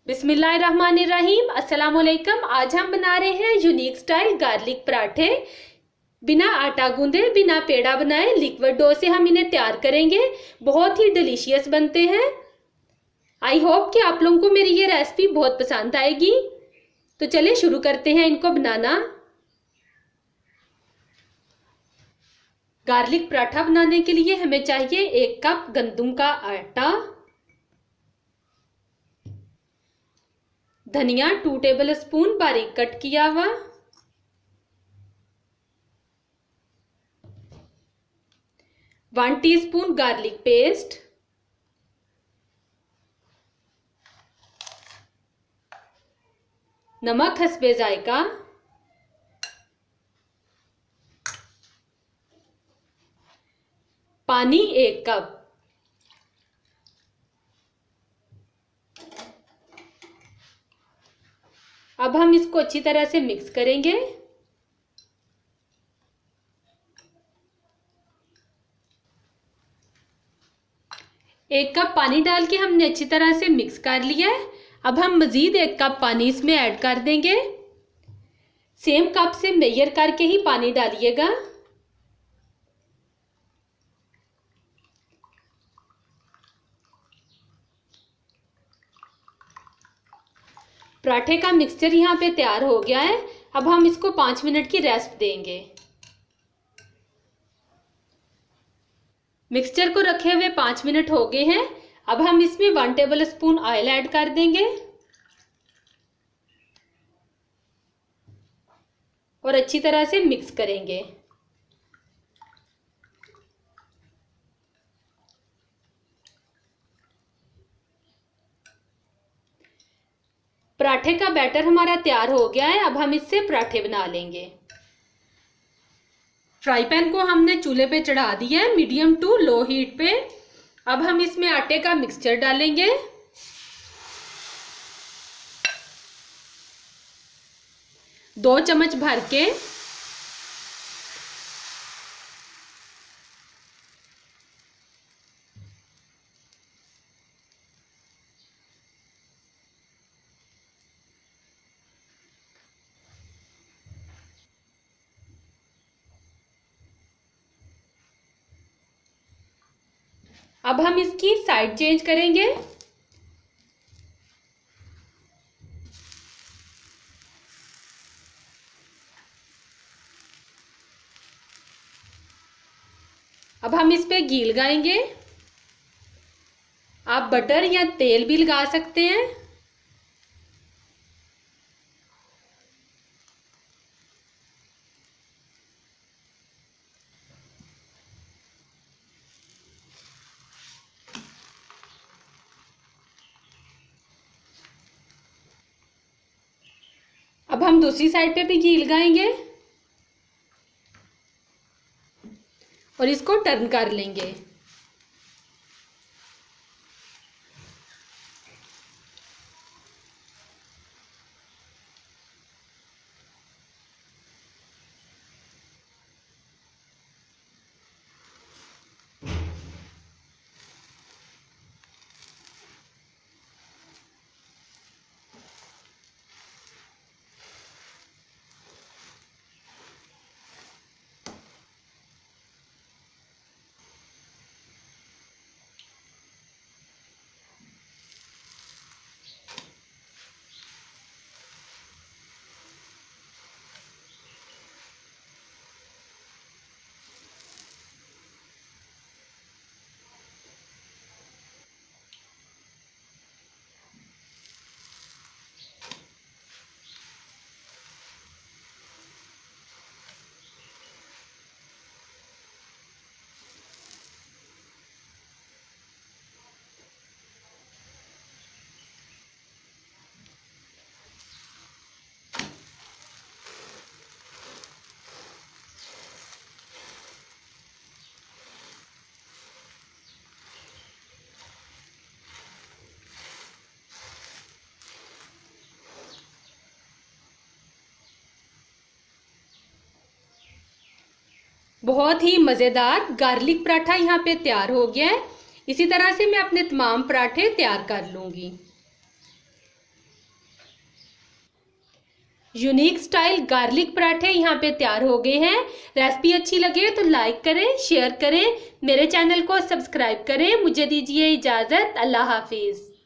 बिस्मिल्लाहिर्रहमानिर्रहीम। अस्सलाम वालेकुम। आज हम बना रहे हैं यूनिक स्टाइल गार्लिक पराठे। बिना आटा गूंदे, बिना पेड़ा बनाए लिक्विड डो से हम इन्हें तैयार करेंगे। बहुत ही डिलीशियस बनते हैं। आई होप कि आप लोगों को मेरी ये रेसिपी बहुत पसंद आएगी। तो चलिए शुरू करते हैं इनको बनाना। गार्लिक पराठा बनाने के लिए हमें चाहिए 1 कप गंदम का आटा, धनिया 2 टेबल स्पून बारीक कट किया हुआ, वन टीस्पून गार्लिक पेस्ट, नमक हस्बे जायका, पानी 1 कप। अब हम इसको अच्छी तरह से मिक्स करेंगे। एक कप पानी डाल के हमने अच्छी तरह से मिक्स कर लिया है। अब हम मजीद 1 कप पानी इसमें ऐड कर देंगे। सेम कप से मेजर करके ही पानी डालिएगा। पराठे का मिक्सचर यहाँ पे तैयार हो गया है। अब हम इसको 5 मिनट की रेस्ट देंगे। मिक्सचर को रखे हुए 5 मिनट हो गए हैं। अब हम इसमें 1 टेबल स्पून ऑयल ऐड कर देंगे और अच्छी तरह से मिक्स करेंगे। पराठे का बैटर हमारा तैयार हो गया है। अब हम इससे पराठे बना लेंगे। फ्राई पैन को हमने चूल्हे पे चढ़ा दिया है मीडियम टू लो हीट पे। अब हम इसमें आटे का मिक्सचर डालेंगे। दो चम्मच भर के अब हम इसकी साइड चेंज करेंगे। अब हम इस पे घी लगाएंगे। आप बटर या तेल भी लगा सकते हैं। अब हम दूसरी साइड पे भी घी लगाएंगे और इसको टर्न कर लेंगे। बहुत ही मज़ेदार गार्लिक पराठा यहाँ पे तैयार हो गया है। इसी तरह से मैं अपने तमाम पराठे तैयार कर लूँगी। यूनिक स्टाइल गार्लिक पराठे यहाँ पे तैयार हो गए हैं। रेसिपी अच्छी लगे तो लाइक करें, शेयर करें, मेरे चैनल को सब्सक्राइब करें। मुझे दीजिए इजाज़त। अल्लाह हाफिज़।